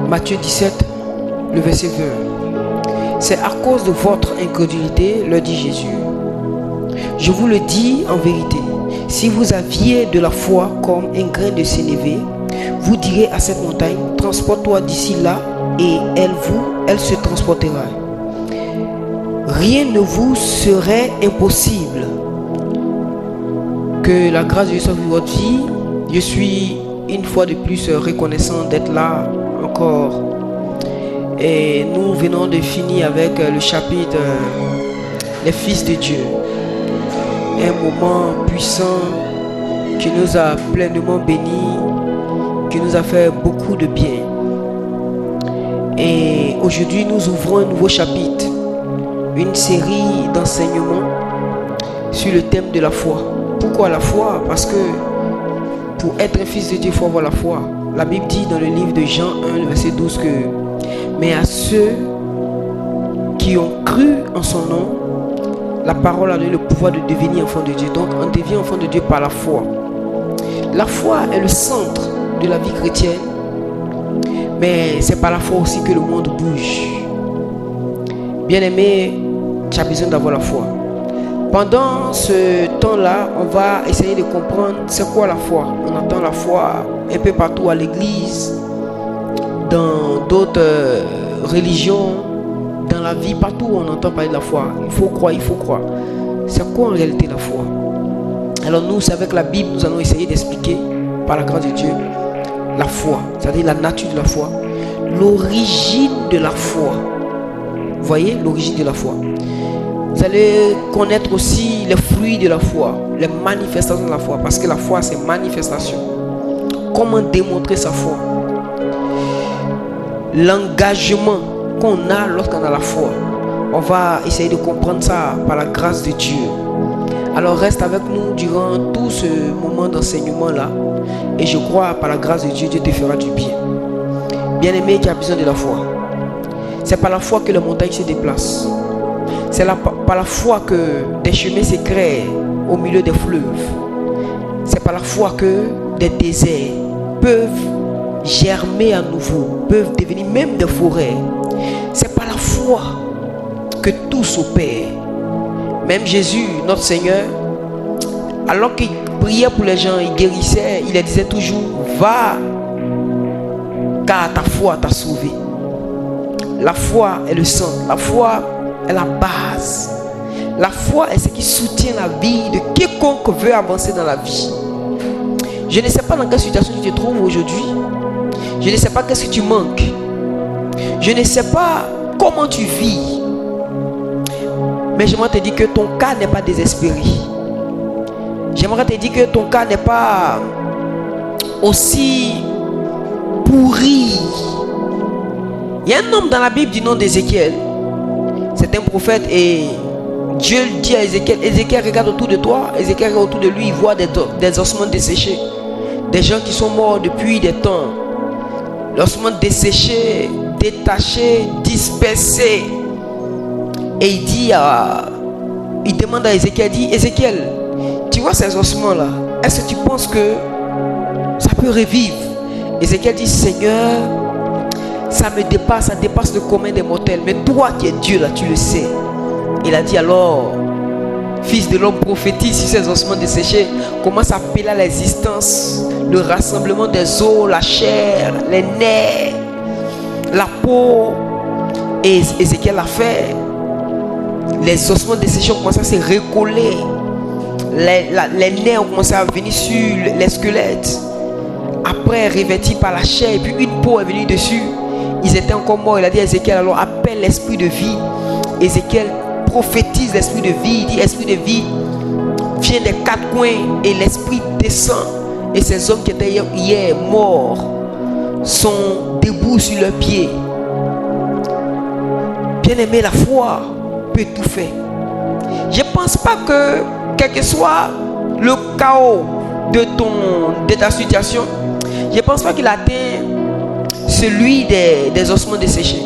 Matthieu 17, le verset 20. C'est à cause de votre incrédulité, leur dit Jésus. Je vous le dis en vérité, si vous aviez de la foi comme un grain de sénévé, vous direz à cette montagne, transporte-toi d'ici là, et elle se transportera. Rien ne vous serait impossible. Que la grâce de Dieu soit sur votre vie. Je suis une fois de plus reconnaissant d'être là encore. Et nous venons de finir avec le chapitre Les fils de Dieu. Un moment puissant qui nous a pleinement bénis, qui nous a fait beaucoup de bien. Et aujourd'hui, nous ouvrons un nouveau chapitre, une série d'enseignements sur le thème de la foi. Pourquoi la foi? Parce que pour être un fils de Dieu, il faut avoir la foi. La Bible dit dans le livre de Jean 1, verset 12 que mais à ceux qui ont cru en son nom, la parole a donné le pouvoir de devenir enfant de Dieu. Donc on devient enfant de Dieu par la foi. La foi est le centre de la vie chrétienne, mais c'est par la foi aussi que le monde bouge. Bien-aimé, tu as besoin d'avoir la foi. Pendant ce temps-là, on va essayer de comprendre c'est quoi la foi. On entend la foi un peu partout à l'église, dans d'autres religions, dans la vie, partout où on entend parler de la foi. Il faut croire, il faut croire. C'est quoi en réalité la foi? Alors nous, c'est avec la Bible, nous allons essayer d'expliquer par la grâce de Dieu la foi, c'est-à-dire la nature de la foi, l'origine de la foi. Vous voyez, l'origine de la foi. Vous allez connaître aussi les fruits de la foi, les manifestations de la foi, parce que la foi c'est manifestation. Comment démontrer sa foi? L'engagement qu'on a lorsqu'on a la foi. On va essayer de comprendre ça par la grâce de Dieu. Alors reste avec nous durant tout ce moment d'enseignement là. Et je crois par la grâce de Dieu, Dieu te fera du bien. Bien-aimé, tu as besoin de la foi. C'est par la foi que les montagnes se déplacent. C'est par la foi que des chemins se créent au milieu des fleuves. C'est par la foi que des déserts peuvent germer à nouveau, peuvent devenir même des forêts. C'est par la foi que tout s'opère. Même Jésus, notre Seigneur, alors qu'il priait pour les gens, il guérissait, il leur disait toujours, va, car ta foi t'a sauvé. La foi est le centre, la foi est la base. La foi est ce qui soutient la vie de quiconque veut avancer dans la vie. Je ne sais pas dans quelle situation tu te trouves aujourd'hui. Je ne sais pas qu'est-ce que tu manques. Je ne sais pas comment tu vis. Mais j'aimerais te dire que ton cas n'est pas désespéré. J'aimerais te dire que ton cas n'est pas aussi pourri. Il y a un homme dans la Bible du nom d'Ézéchiel. C'est un prophète et Dieu dit à Ézéchiel, Ézéchiel regarde autour de toi, Ézéchiel regarde autour de lui, il voit des ossements desséchés. Des gens qui sont morts depuis des temps. L'ossement desséché, détaché, dispersé. Et il dit il demande à Ézéchiel, il dit, Ézéchiel, tu vois ces ossements là, est-ce que tu penses que ça peut revivre? Ézéchiel dit, Seigneur, ça me dépasse, ça dépasse le commun des mortels. Mais toi qui es Dieu là, tu le sais. Il a dit alors, fils de l'homme, prophétise sur ces ossements desséchés. Commence à appeler à l'existence le rassemblement des os, la chair, les nerfs, la peau. Et Ézéchiel l'a fait. Les ossements desséchés ont commencé à se recoller. Les nerfs ont commencé à venir sur les squelettes. Après, revêtis par la chair, et puis une peau est venue dessus. Ils étaient encore morts. Il a dit à Ézéchiel, alors appelle l'esprit de vie. Ézéchiel prophétise l'esprit de vie. Il dit, esprit de vie, viens des quatre coins et l'esprit descend. Et ces hommes qui étaient hier morts sont debout sur leurs pieds. Bien-aimé, la foi peut tout faire. Je ne pense pas que, quel que soit le chaos de ta situation, je ne pense pas qu'il atteint celui des ossements desséchés.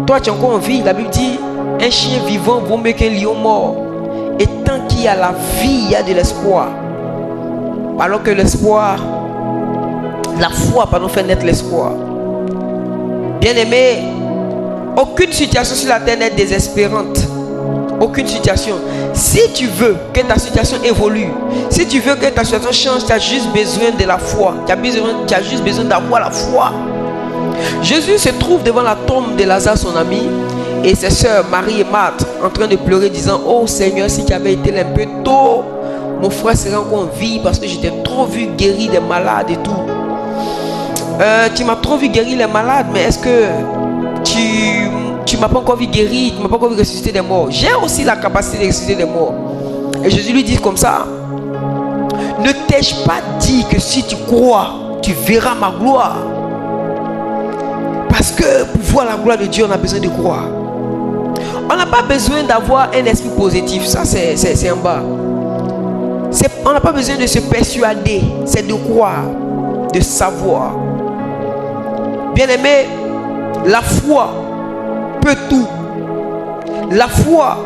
Toi, tu es encore en vie. La Bible dit, un chien vivant vaut mieux qu'un lion mort. Et tant qu'il y a la vie, il y a de l'espoir. Alors que l'espoir, la foi, pardon, fait naître l'espoir. Bien-aimé, aucune situation sur la terre n'est désespérante. Aucune situation. Si tu veux que ta situation évolue, si tu veux que ta situation change, tu as juste besoin de la foi. Tu as juste besoin d'avoir la foi. Jésus se trouve devant la tombe de Lazare, son ami, et ses sœurs Marie et Marthe en train de pleurer, disant: oh Seigneur, si tu avais été un peu tôt, mon frère serait encore en vie, parce que j'étais trop vu guérir des malades et tout. Tu m'as trop vu guérir les malades, mais est-ce que tu m'as pas encore vu guérir, tu m'as pas encore vu ressusciter des morts? J'ai aussi la capacité de ressusciter des morts. Et Jésus lui dit comme ça: ne t'ai-je pas dit que si tu crois, tu verras ma gloire? Parce que pour voir la gloire de Dieu, on a besoin de croire. On n'a pas besoin d'avoir un esprit positif. Ça, c'est en bas. On n'a pas besoin de se persuader. C'est de croire, de savoir. Bien-aimé, la foi peut tout. La foi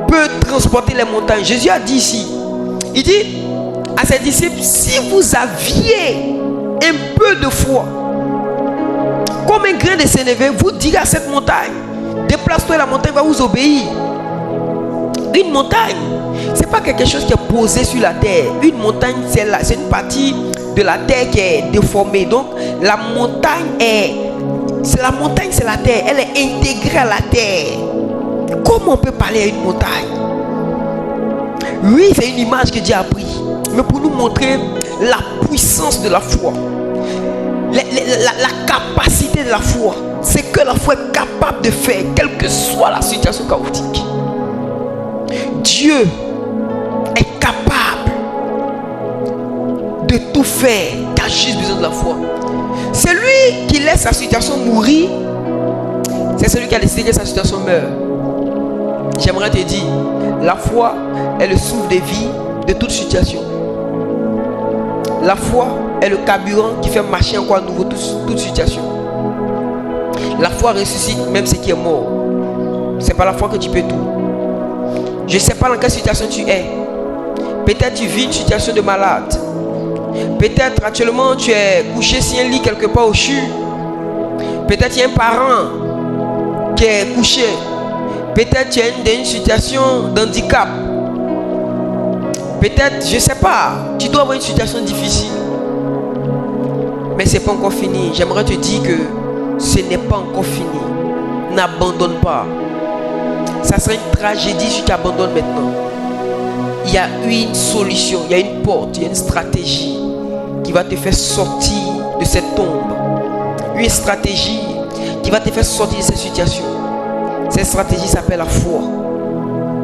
peut transporter les montagnes. Jésus a dit ici, il dit à ses disciples: si vous aviez un peu de foi, comme un grain de sénévé, vous direz à cette montagne: déplace-toi, et la montagne va vous obéir. Une montagne, c'est pas quelque chose qui est posé sur la terre. Une montagne, c'est une partie de la terre qui est déformée. Donc la montagne c'est la terre. Elle est intégrée à la terre. Comment on peut parler à une montagne? Oui, c'est une image que Dieu a prise, mais pour nous montrer la puissance de la foi, la capacité de la foi. C'est que la foi est capable de faire, quelle que soit la situation chaotique. Dieu est capable de tout faire. Tu as juste besoin de la foi. C'est lui qui laisse sa situation mourir. C'est celui qui a décidé que sa situation meure. J'aimerais te dire, la foi est le souffle de vie de toute situation. La foi est le carburant qui fait marcher encore à nouveau toute situation. La foi ressuscite même ce qui est mort. C'est pas la foi que tu peux tout. Je ne sais pas dans quelle situation tu es. Peut-être tu vis une situation de malade. Peut-être actuellement tu es couché sur un lit quelque part au CHU. Peut-être il y a un parent qui est couché. Peut-être tu es dans une situation d'handicap. Peut-être, je ne sais pas, tu dois avoir une situation difficile. Mais ce n'est pas encore fini. J'aimerais te dire que ce n'est pas encore fini. N'abandonne pas. Ça serait une tragédie si tu abandonnes maintenant. Il y a une solution, il y a une porte, il y a une stratégie qui va te faire sortir de cette tombe. Une stratégie qui va te faire sortir de cette situation. Cette stratégie s'appelle la foi.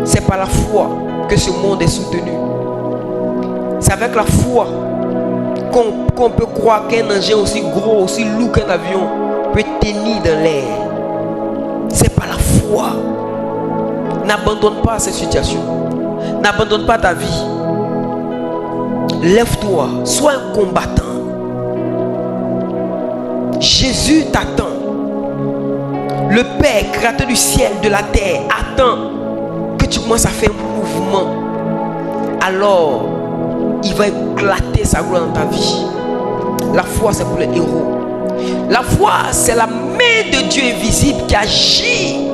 C'est par la foi que ce monde est soutenu. C'est avec la foi qu'on peut croire qu'un engin aussi gros, aussi lourd qu'un avion peut tenir dans l'air. C'est par la foi. N'abandonne pas cette situation. N'abandonne pas ta vie. Lève-toi, sois un combattant. Jésus t'attend. Le Père, créateur du ciel, de la terre, attend que tu commences à faire un mouvement. Alors, il va éclater sa gloire dans ta vie. La foi, c'est pour les héros. La foi, c'est la main de Dieu invisible qui agit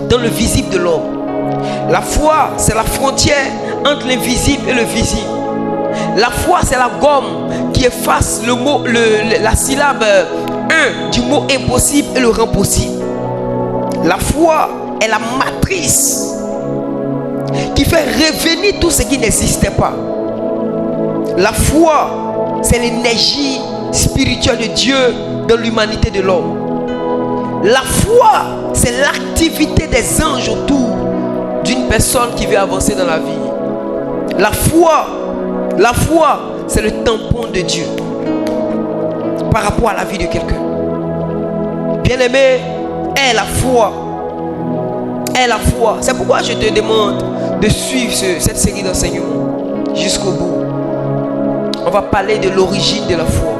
dans le visible de l'homme. La foi, c'est la frontière entre l'invisible et le visible. La foi, c'est la gomme qui efface le mot, la syllabe 1 du mot impossible et le rend possible. La foi est la matrice qui fait revenir tout ce qui n'existait pas. La foi, c'est l'énergie spirituelle de Dieu dans l'humanité de l'homme. La foi, c'est l'activité des anges autour d'une personne qui veut avancer dans la vie. La foi, c'est le tampon de Dieu par rapport à la vie de quelqu'un. Bien-aimé, aie la foi. Aie la foi. C'est pourquoi je te demande de suivre cette série d'enseignements jusqu'au bout. On va parler de l'origine de la foi.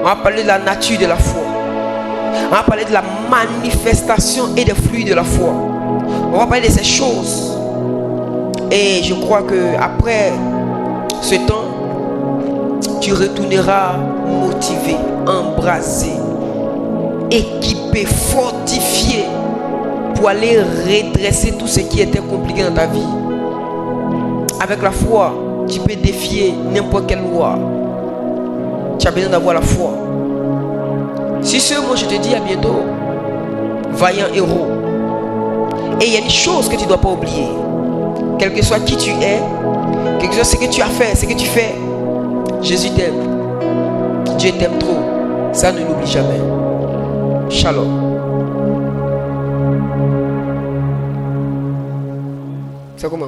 On va parler de la nature de la foi. On va parler de la manifestation et des fruits de la foi. On va parler de ces choses. Et je crois que après ce temps, tu retourneras motivé, embrasé équipé, fortifié pour aller redresser tout ce qui était compliqué dans ta vie. Avec la foi, tu peux défier n'importe quelle loi. Tu as besoin d'avoir la foi. Si ce, moi je te dis à bientôt. Vaillant héros. Et il y a une chose que tu ne dois pas oublier. Quel que soit qui tu es, quel que soit ce que tu as fait, ce que tu fais, Jésus t'aime. Dieu t'aime trop. Ça, ne l'oublie jamais. Shalom. C'est comment?